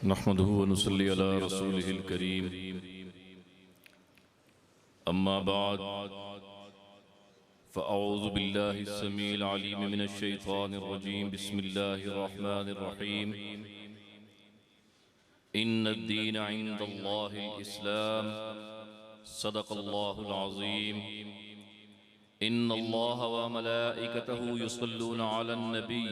नहमदुहु व नुसल्ली अला रसूलिहिल करीम। अम्मा बाद फ़अऊज़ु बिल्लाहि स्समीइल अलीम मिनश शैतानिर रजीम। बिस्मिल्लाहिर रहमानिर रहीम। इन्नद-दीन इंदल्लाहिल इस्लाम। सदक़ल्लाहुल अज़ीम। इन्नल्लाहा व मलाइकतहु युसल्लूना अलन नबी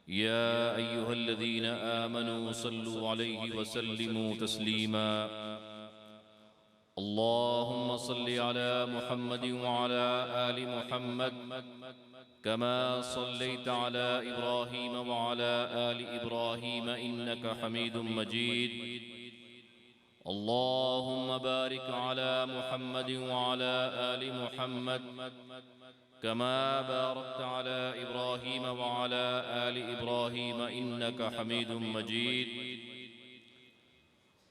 या अय्युहल्लज़ीना आमनू सल्लु अलैहि व सल्लिमू तस्लीमा। अल्लाहुम्मा सल्लि अला मुहम्मदिन व अला आलि मुहम्मद कमा सल्लैता अला इब्राहीम व अला आलि इब्राहीम इन्नका हमीदुम मजीद। अल्लाहुम्मा बारिक अला मुहम्मदिन व अला आलि मुहम्मद कमा बारकता अला इब्राहीम व अला आलि इब्राहीम इन्नका हमीदुम मजीद।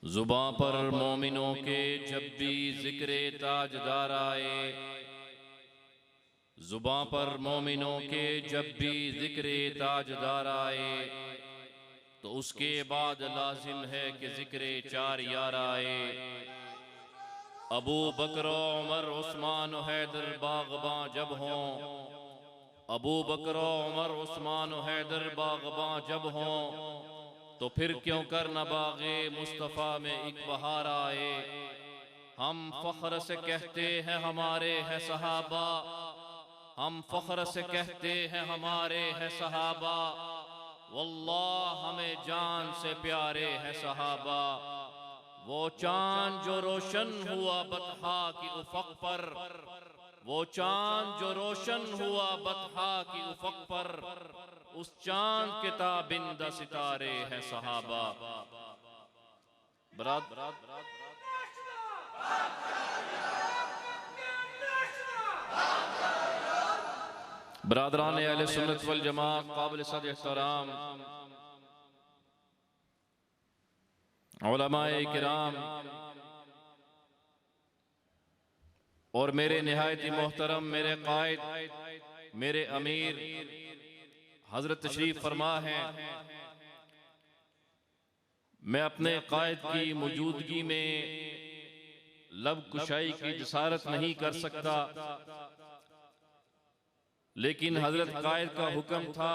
ज़ुबां पर मोमिनों के जब भी ज़िक्र ताजदार आए, ज़ुबां पर मोमिनों के जब भी ज़िक्र ताजदार आए तो उसके बाद लाजिम है कि ज़िक्र चार यार आए। अबू बकर उमर उस्मान हैदर बाग़बां जब हों, अबू बकर उमर उस्मान हैदर बाग़बां जब हों तो फिर क्यों कर न बाग़े मुस्तफ़ा में एक बहार आए। हम फ़ख्र से कहते हैं हमारे हैं सहाबा, हम फ़ख्र से कहते हैं हमारे हैं सहाबा, वल्लाह हमें जान से प्यारे हैं सहाबा। वो चांद जो रोशन हुआ बतहा की उफ़क़ पर, वो चांद जो रोशन हुआ बतहा की उफ़क़ पर, उस चांद के ताबिंदा सितारे हैं सहाबा। बरादरान अहले सुन्नत वल जमात, काबिल सद एहतराम उलमाए किराम और मेरे निहायत ही मोहतरम मेरे कायद, मेरे अमीर हजरत तशरीफ फरमा हैं। मैं अपने कायद की मौजूदगी में लब कुशाई की जसारत नहीं कर सकता, लेकिन हजरत कायद का हुक्म था,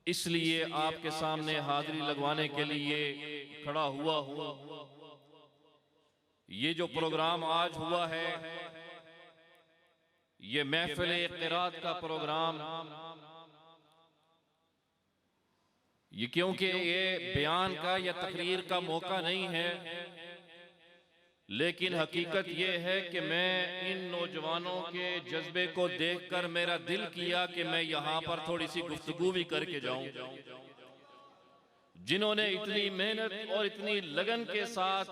इसलिए आपके सामने हाजिरी लगवाने के लिए खड़ा हुआ हूँ। ये जो प्रोग्राम आज हुआ है, ये महफिल क़िरात का प्रोग्राम, ये क्योंकि ये बयान का या तकरीर का मौका नहीं है, लेकिन हकीकत ये है कि मैं इन नौजवानों के जज्बे को देखकर मेरा दिल किया कि मैं यहाँ पर थोड़ी सी गुफ्तगू भी करके जाऊं। जिन्होंने इतनी मेहनत और इतनी लगन के साथ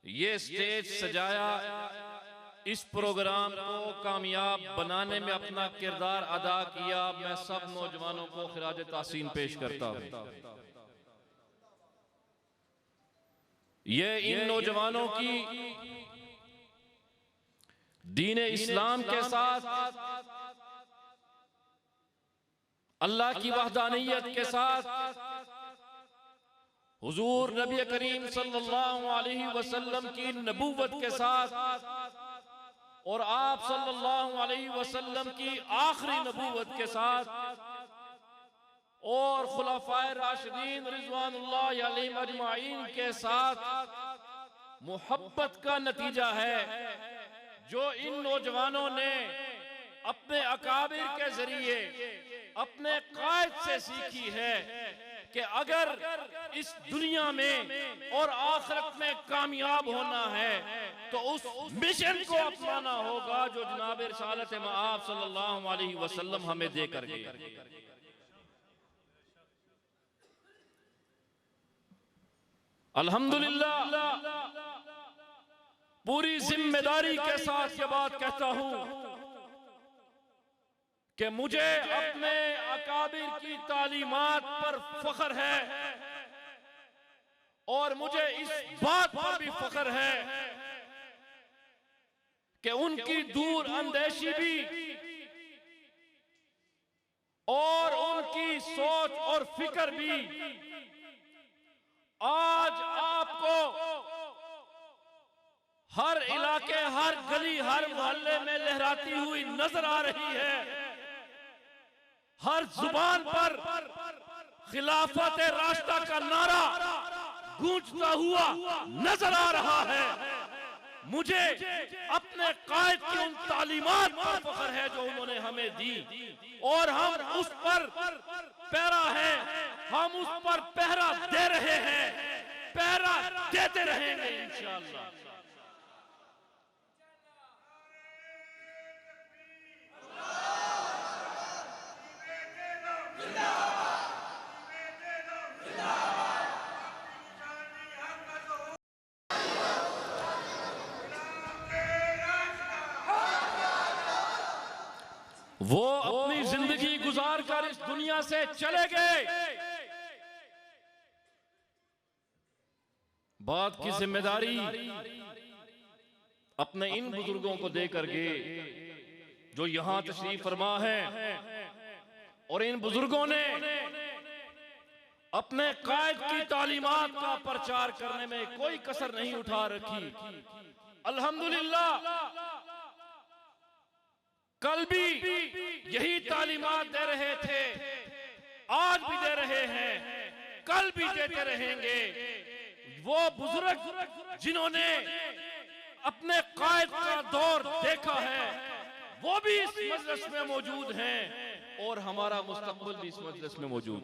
ये स्टेज सजाया, इस प्रोग्राम को कामयाब बनाने में अपना किरदार अदा किया, मैं सब नौजवानों को खिराज तासीन पेश करता हूं। ये इन नौजवानों की दीन इस्लाम के साथ, अल्लाह की वहदानियत के साथ, हुजूर नबी करीम सल्लल्लाहु अलैहि वसल्लम की नबूवत के साथ और आप सल्लल्लाहु अलैहि वसल्लम की आखिरी नबूवत के साथ और खुलाफाए राशिदीन रिज़वानुल्लाह अलैहिम अजमाइन के साथ मोहब्बत का नतीजा है जो इन नौजवानों ने अपने अकाबिर के जरिए अपने कायद से सीखी है कि अगर इस दुनिया में और आखिरत में कामयाब होना है तो उस मिशन को अपनाना होगा जो जनाब रिसालत मआब सल्लल्लाहु अलैहि वसल्लम हमें देकर गए। अल्हम्दुलिल्लाह पूरी जिम्मेदारी के साथ ये बात कहता हूं कि मुझे अपने अकाबिर की तालीमात पर फख्र है और मुझे इस बात पर भी फख्र है कि उनकी दूर अंदेशी भी और उनकी सोच और फिक्र भी आज आपको हर इलाके, हर गली, हर मोहल्ले में लहराती हुई नजर आ रही है। हर जुबान पर खिलाफत रास्ता का नारा गूंजता हुआ नजर आ रहा है। मुझे अपने कायद की उन तालीमात पर फख्र है जो उन्होंने हमें दी, और हम उस पर पहरा है, हम उस पर पहरा दे रहे हैं, पहरा देते रहेंगे इंशाअल्लाह। वो अपनी जिंदगी गुजार कर इस दुनिया से चले गए। बात की जिम्मेदारी अपने इन बुजुर्गों को दे करके जो यहां तशरीफ फरमा है, और इन बुजुर्गों ने अपने कायद की तालीमात का प्रचार करने में कोई कसर नहीं उठा रखी। अल्हम्दुलिल्लाह कल भी यही तालीमात दे रहे थे, आज भी दे रहे हैं, कल भी देते रहेंगे। वो बुजुर्ग जिन्होंने अपने कायद का दौर देखा है वो भी इस मजलिस में मौजूद हैं, और हमारा मुस्तकबिल भी इस मजलिस में मौजूद।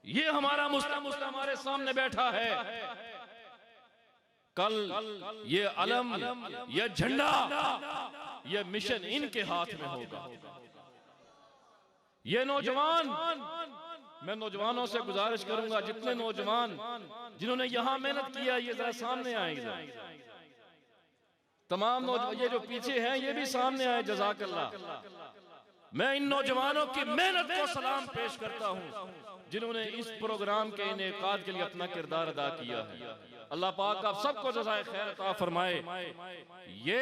ये हमारा मुस्तकबिल हमारे सामने बैठा है। कल ये अलम, ये झंडा, ये मिशन इनके हाथ में होगा। ये नौजवान, मैं नौजवानों से गुजारिश करूंगा, जितने नौजवान जिन्होंने यहां मेहनत किया ये जरा सामने आएंगे। तमाम नौजवान ये जो पीछे हैं ये भी सामने आए। जज़ाकल्लाह। मैं इन नौजवानों की मेहनत को सलाम पेश करता हूं जिन्होंने इस प्रोग्राम के इनेकाद के लिए अपना किरदार अदा किया है। अल्लाह पाक आप सबको जज़ाए खैर अता फरमाए। ये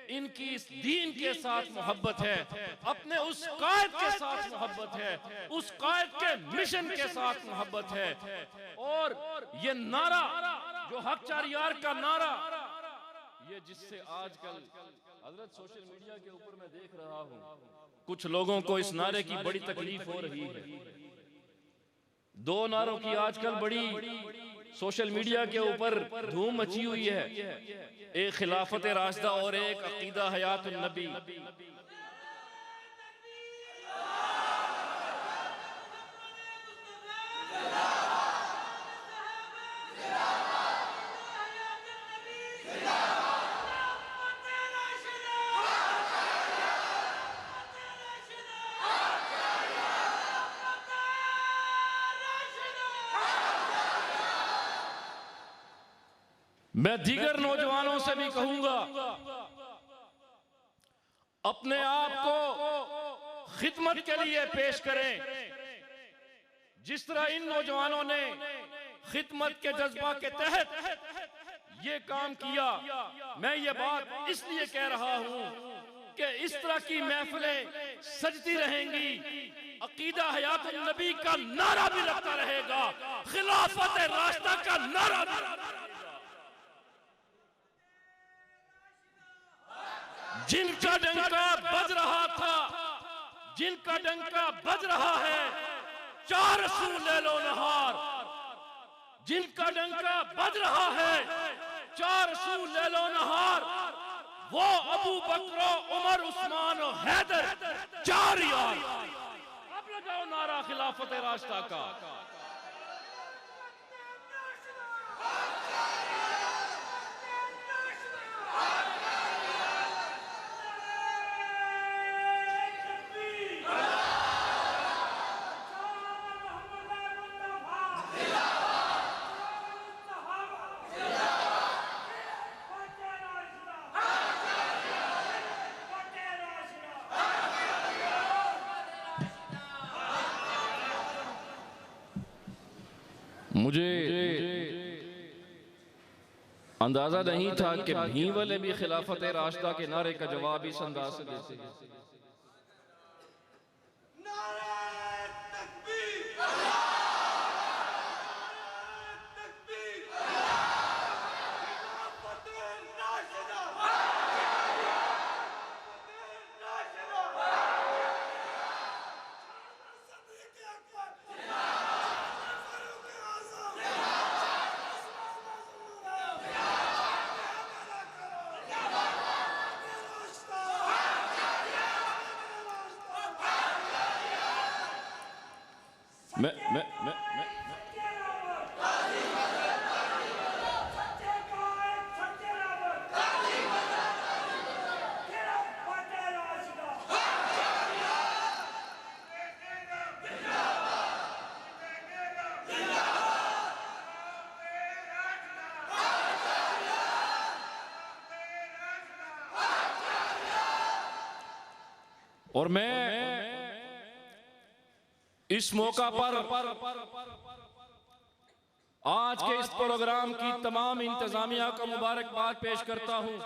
इनकी इस दीन के साथ मोहब्बत है, अपने उस कायद के साथ मोहब्बत है, उस कायद के मिशन के साथ मोहब्बत है। और ये नारा जो हक चारियार का नारा, ये जिससे आजकल हजरत सोशल मीडिया के ऊपर मैं देख रहा हूँ कुछ लोगों को इस नारे की बड़ी तकलीफ हो रही है। दो नारों की आजकल बड़ी सोशल मीडिया के ऊपर धूम मची हुई है, एक खिलाफत राशिदा और एक अकीदा हयातुन नबी। मैं दीगर नौजवानों से भी कहूंगा अपने आप को खिदमत के लिए पेश करें। जिस तरह इन नौजवानों ने खिदमत के जज्बा के तहत ये काम किया, मैं ये बात इसलिए कह रहा हूं कि इस तरह की महफिलें सजती रहेंगी, अकीदा हयातुन नबी का नारा भी लगता रहेगा, खिलाफत राशिदा का नारा भी लगता रहेगा। जिनका डंका बज रहा था, जिनका डंका बज रहा है, चार सू लैलो नहार, जिनका डंका बज रहा है, चार सू लैलो नहार, वो अबू बकर, उमर, उस्मान और हैदर, चार यार। अब लगाओ नारा खिलाफत राशिदा का। मुझे अंदाजा नहीं था कि भी वाले भी खिलाफत राशिदा के नारे का जवाब इस अंदाज से देते हैं। मैं और मैं इस मौका पर आज के इस प्रोग्राम की तमाम इंतजामिया को मुबारकबाद पेश करता हूं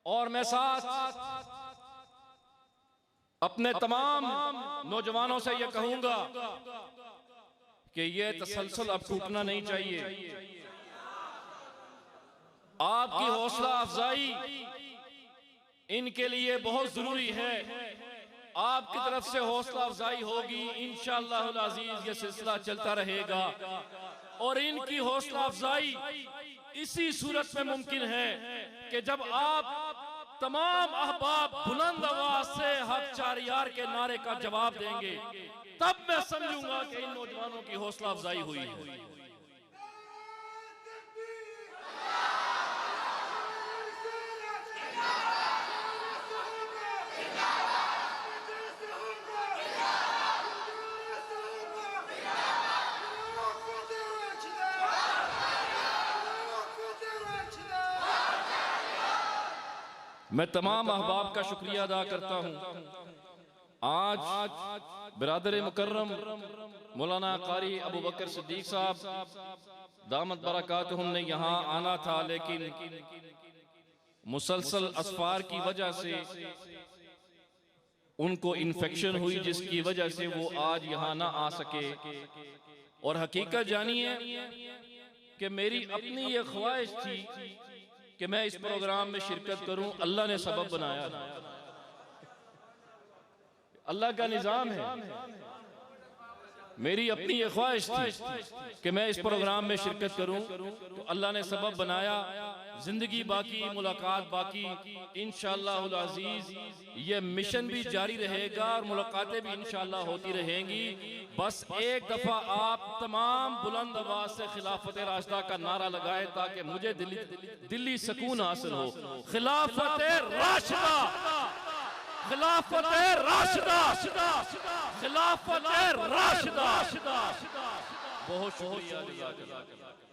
और मैं साथ अपने तमाम नौजवानों से यह कहूंगा कि यह तसलसल अब टूटना नहीं चाहिए। आपकी हौसला अफजाई इनके लिए बहुत जरूरी है। आपकी तरफ से हौसला अफजाई होगी, इंशाअल्लाह अज़ीज ये सिलसिला चलता रहेगा और इनकी हौसला अफजाई इसी सूरत में मुमकिन है कि जब आप तमाम अहबाब बुलंद आवाज से हक चार यार के नारे का जवाब देंगे, तब मैं समझूंगा कि इन नौजवानों की हौसला अफजाई हुई है। मैं तमाम अहबाब का शुक्रिया अदा करता हूँ। आज बिरादर मुकर्रम मौलाना कारी अबू बकर सिद्दीक साहब दामत बरकातहुम ने यहाँ आना था, लेकिन मुसलसल असफार की वजह से उनको इन्फेक्शन हुई, जिसकी वजह से वो आज यहाँ ना आ सके। और हकीकत जानिए कि मेरी अपनी ये ख्वाहिश थी कि मैं इस प्रोग्राम में शिरकत करूं, अल्लाह ने सबब बनाया, अल्लाह का निजाम है। मेरी अपनी ये ख्वाहिश थी कि मैं इस प्रोग्राम में शिरकत करूं, तो अल्लाह ने सबब बनाया। जिंदगी बाकी, मुलाकात बाकी, इंशाअल्लाह अज़ीज ये मिशन भी जारी रहेगा और मुलाकातें भी इंशाअल्लाह होती रहेंगी। बस एक दफा आप तमाम बुलंद आवाज से खिलाफत राशिदा का नारा लगाए ताकि मुझे दिल्ली सुकून हासिल हो। खिलाफत राशिदा, खिलाफत राशिदा, खिलाफत राशिदा। बहुत शुक्रिया।